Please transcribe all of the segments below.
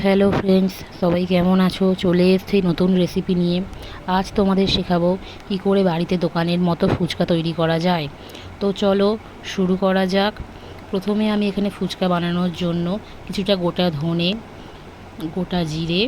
Hello friends, সবাই কেমন আছো? চলে এসেছি নতুন রেসিপি নিয়ে। আজ তোমাদের শেখাবো কি করে বাড়িতে দোকানের মতো ফুচকা তৈরি করা যায়। তো চলো শুরু করা যাক। প্রথমে আমি এখানে ফুচকা বানানোর জন্য কিছুটা গোটা ধনে, গোটা জিরে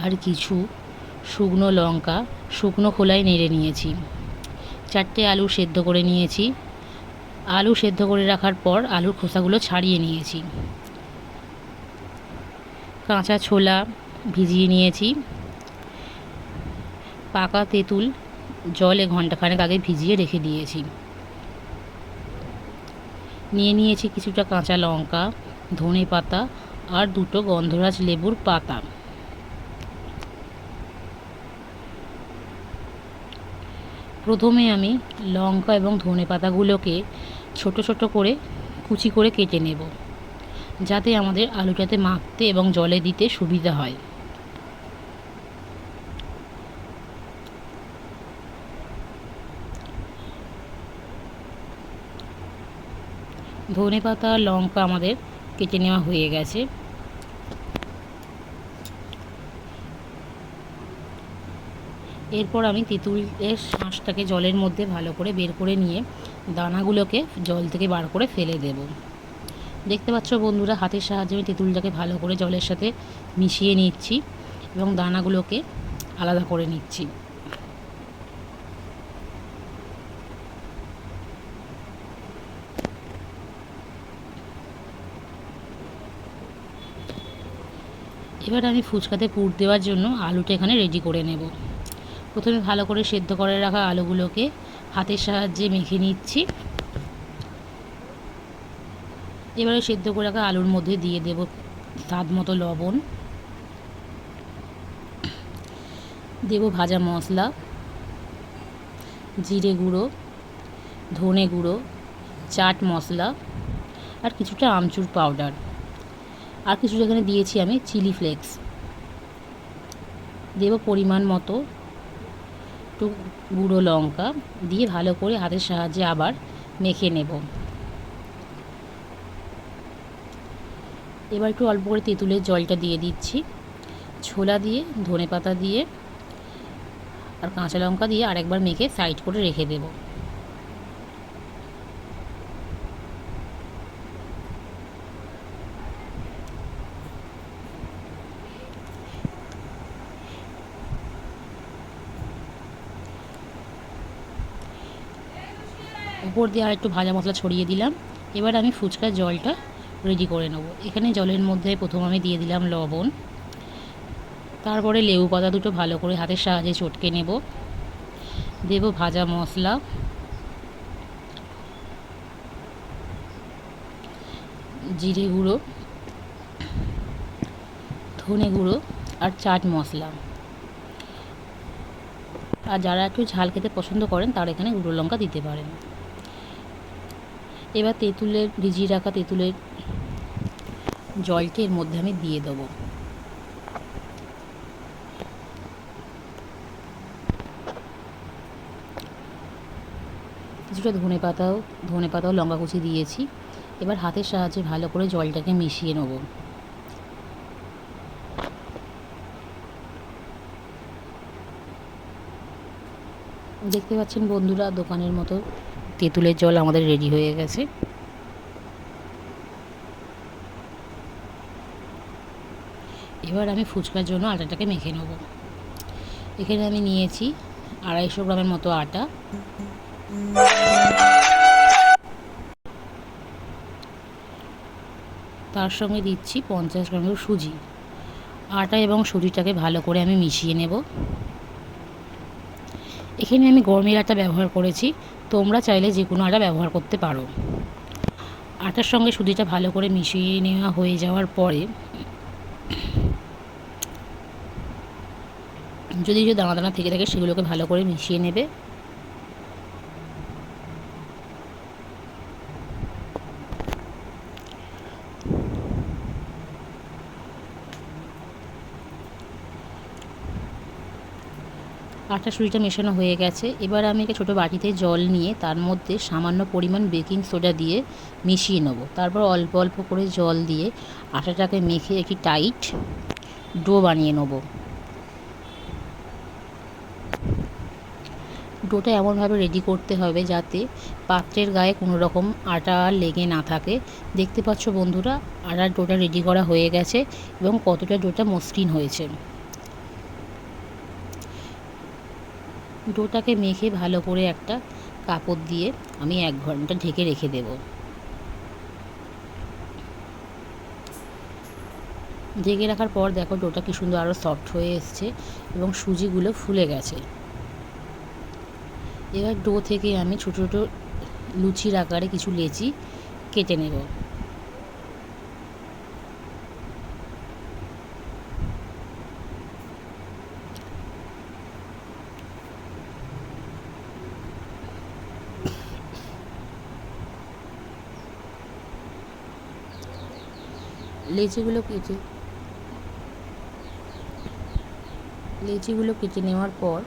আর কিছু শুকনো লঙ্কা শুকনো খোলায় নেড়ে নিয়েছি। 4টে আলু সেদ্ধ করে নিয়েছি। আলু সেদ্ধ করে রাখার পর আলুর খোসাগুলো ছাড়িয়ে নিয়েছি। কাঁচা ছোলা ভিজিয়ে নিয়েছি। পাকা তেঁতুল জলে ঘন্টাখানেক আগে ভিজিয়ে রেখে দিয়েছি। নিয়ে নিয়েছি কিছুটা কাঁচা লঙ্কা, ধনে পাতা আর 2টো গন্ধরাজ লেবুর পাতা। প্রথমে আমি লঙ্কা এবং ধনে পাতাগুলোকে ছোট ছোট করে কুচি করে কেটে নেব, যাতে আমাদের আলুটাতে মাখতে এবং জলে দিতে সুবিধা হয়। ধনে পাতা আর লঙ্কা আমাদের কেটে নেওয়া হয়ে গেছে। এরপর আমি তেঁতুলের শাঁসটাকে জলের মধ্যে ভালো করে বের করে নিয়ে দানাগুলোকে জল থেকে বার করে ফেলে দেব। দেখতে পাচ্ছ বন্ধুরা, হাতের সাহায্যে আমি তেঁতুলটাকে ভালো করে জলের সাথে মিশিয়ে নিচ্ছি এবং দানাগুলোকে আলাদা করে নিচ্ছি। এবার আমি ফুচকাতে পুর দেওয়ার জন্য আলুটা এখানে রেডি করে নেব। প্রথমে ভালো করে সেদ্ধ করে রাখা আলুগুলোকে হাতের সাহায্যে মেখে নিচ্ছি। এবারে সেদ্ধ করে রাখা আলুর মধ্যে দিয়ে দেব স্বাদ মতো লবণ, দেব ভাজা মশলা, জিরে গুঁড়ো, ধনে গুঁড়ো, চাট মশলা আর কিছুটা আমচুর পাউডার, আর কিছু এখানে দিয়েছি আমি চিলি ফ্লেক্স। দেব পরিমাণ মতো একটু গুঁড়ো লঙ্কা দিয়ে ভালো করে হাতের সাহায্যে আবার মেখে নেব। এবার একটু অল্প করে তেঁতুলের জলটা দিয়ে দিচ্ছি। ছোলা দিয়ে, ধনে পাতা দিয়ে আর কাঁচা লঙ্কা দিয়ে আরেকবার মেখে সাইড করে রেখে দেব। উপর দিয়ে আর একটু ভাজা মশলা ছড়িয়ে দিলাম। এবার আমি ফুচকার জলটা রেডি করে নেব। এখানে জলের মধ্যে প্রথম আমি দিয়ে দিলাম লবণ, তারপরে লেবু পাতা দুটো ভালো করে হাতের সাহায্যে চটকে নেব। দেব ভাজা মশলা, জিরে গুঁড়ো, ধনে গুঁড়ো আর চাট মশলা। আর যারা একটু ঝাল খেতে পছন্দ করেন তারা এখানে গুঁড়ো লঙ্কা দিতে পারেন। এবার ভিজিয়ে রাখা তেঁতুলের জলকে এর মধ্যে আমি দিয়ে দেবো। কিছুটা ধনে পাতাও লঙ্কা কুচি দিয়েছি। এবার হাতের সাহায্যে ভালো করে জলটাকে মিশিয়ে নেব। দেখতে পাচ্ছেন বন্ধুরা, দোকানের মতো তেঁতুলের জল আমাদের রেডি হয়ে গেছে। এবার আমি ফুচকার জন্য আটাটাকে মেখে নেব। এখানে আমি নিয়েছি 250 গ্রামের মতো আটা। তার সঙ্গে দিচ্ছি 50 গ্রামের সুজি। আটা এবং সুজিটাকে ভালো করে আমি মিশিয়ে নেব। এখানে আমি গরমের আটা ব্যবহার করেছি, তোমরা চাইলে যে কোনো আটা ব্যবহার করতে পারো। আটার সঙ্গে সুজিটা ভালো করে মিশিয়ে নেওয়া হয়ে যাওয়ার পরে যদি দানা দানা থেকে থাকে সেগুলোকে ভালো করে মিশিয়ে নেবে। আটা সুজিটা মেশানো হয়ে গেছে। এবার আমি একটা ছোটো বাটিতে জল নিয়ে তার মধ্যে সামান্য পরিমাণ বেকিং সোডা দিয়ে মিশিয়ে নেব। তারপর অল্প অল্প করে জল দিয়ে আটাটাকে মেখে একটি টাইট ডো বানিয়ে নেব। ডোটা এমনভাবে রেডি করতে হবে যাতে পাত্রের গায়ে কোনো রকম আটা লেগে না থাকে। দেখতে পাচ্ছ বন্ধুরা, আটার ডোটা রেডি করা হয়ে গেছে এবং কতটা ডোটা মসৃণ হয়েছে। ডোটাকে মেখে ভালো করে একটা কাপড় দিয়ে আমি 1 ঘন্টা ঢেকে রেখে দেব। ঢেকে রাখার পর দেখো ডোটা কি সুন্দর আরও সফট হয়ে এসছে এবং সুজিগুলো ফুলে গেছে। এবার ডো থেকে আমি ছোটো ছোটো লুচির আকারে কিছু লেচি কেটে নেব। লেচিগুলো কেটে নেওয়ার পর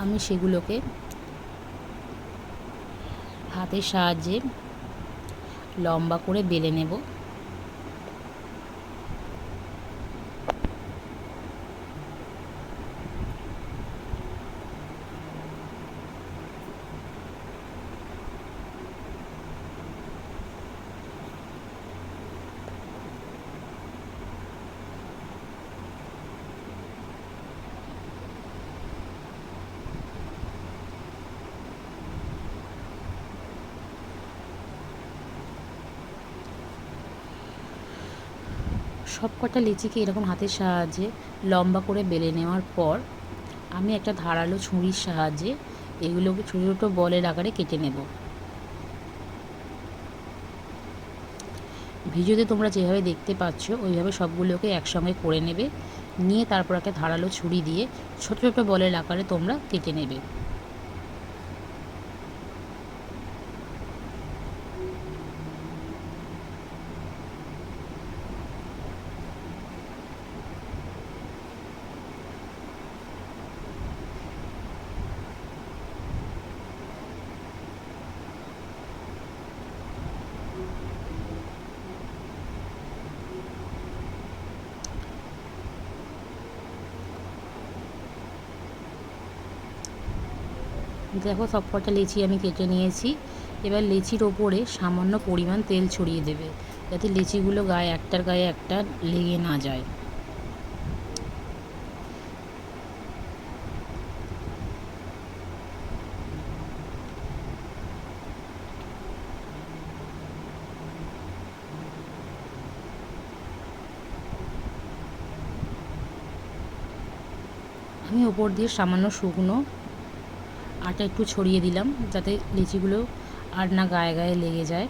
আমি সেগুলোকে হাতের সাহায্যে লম্বা করে বেলে নেব। সব কটা লিচিকে এরকম হাতের সাহায্যে লম্বা করে বেলে নেওয়ার পর আমি একটা ধারালো ছুরির সাহায্যে এগুলোকে ছোটো ছোটো বলের আকারে কেটে নেব। ভিডিওতে তোমরা যেভাবে দেখতে পাচ্ছ ওইভাবে সবগুলোকে একসঙ্গে করে নেবে। নিয়ে তারপর একটা ধারালো ছুরি দিয়ে ছোটো ছোটো বলের আকারে তোমরা কেটে নেবে। দেখো সব কটা লেচি আমি কেটে নিয়েছি। এবার লেচির ওপরে সামান্য পরিমাণ তেল ছড়িয়ে দেবে যাতে লেচিগুলো একটার গায়ে একটা লেগে না যায়। আমি ওপর দিয়ে সামান্য শুকনো আটা একটু ছড়িয়ে দিলাম যাতে লিচিগুলো আর না গায়ে গায়ে লেগে যায়।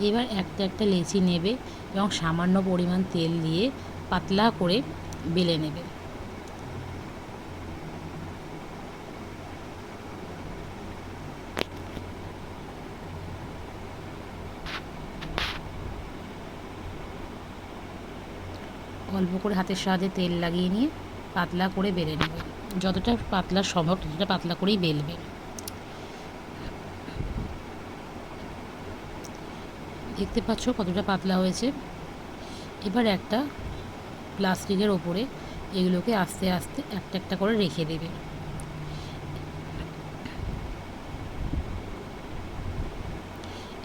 এবার একটা একটা লেচি নেবে এবং সামান্য পরিমাণ তেল দিয়ে পাতলা করে বেলে নেবে। অল্প করে হাতের সাহায্যে তেল লাগিয়ে নিয়ে পাতলা করে বেলে নেবে। যতটা পাতলা সম্ভব ততটা পাতলা করেই বেলবে। দেখতে পাচ্ছ কতটা পাতলা হয়েছে। এবার একটা প্লাস্টিকের ওপরে এগুলোকে আস্তে আস্তে একটা একটা করে রেখে দেবে।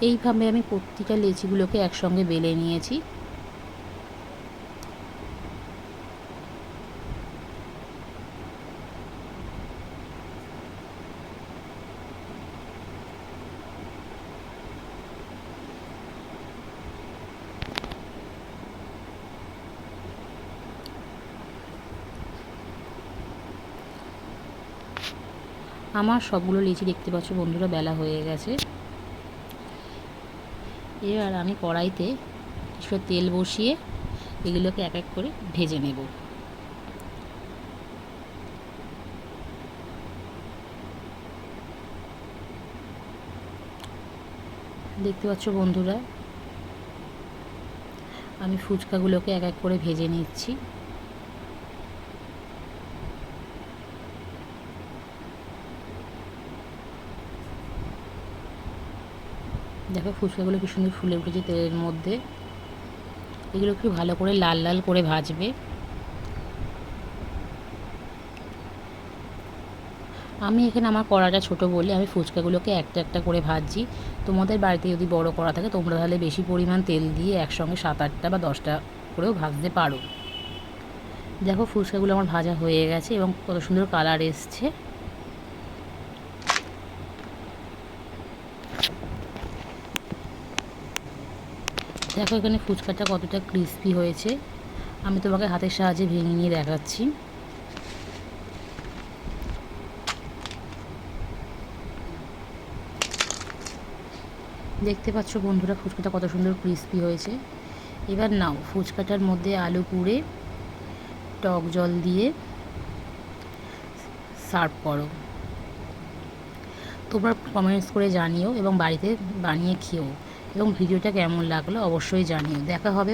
এইভাবে আমি প্রতিটা লেচিগুলোকে একসঙ্গে বেলে নিয়েছি। আমার সবগুলো লিচি দেখতে পাচ্ছ বন্ধুরা বেলা হয়ে গেছে। এবার আমি কড়াইতে কিছু তেল বসিয়ে এগুলোকে এক এক করে ভেজে নেব। দেখতে পাচ্ছ বন্ধুরা আমি ফুচকাগুলোকে এক এক করে ভেজে নিচ্ছি। দেখো ফুচকাগুলো কি সুন্দর ফুলে উঠেছে তেলের মধ্যে। এগুলো একটু ভালো করে লাল লাল করে ভাজবে। আমি এখানে আমার কড়াটা ছোট বলে আমি ফুচকাগুলোকে একটা একটা করে ভাজছি। তোমাদের বাড়িতে যদি বড় কড়া থাকে তোমরা তাহলে বেশি পরিমাণ তেল দিয়ে একসঙ্গে 7-8টা বা 10টা করেও ভাজতে পারো। দেখো ফুচকাগুলো আমার ভাজা হয়ে গেছে এবং কত সুন্দর কালার এসছে। দেখো এখানে ফুচকাটা কতটা ক্রিস্পি হয়েছে। আমি তোমাকে হাতের সাহায্যে ভেঙে নিয়ে দেখাচ্ছি। দেখতে পাচ্ছ বন্ধুরা ফুচকাটা কত সুন্দর ক্রিস্পি হয়েছে। এবার নাও ফুচকাটার মধ্যে আলু পুড়ে টক জল দিয়ে সার্ভ করো। তোমরা কমেন্টস করে জানিও এবং বাড়িতে বানিয়ে খেও এবং ভিডিওটা কেমন লাগলো অবশ্যই জানিও। দেখা হবে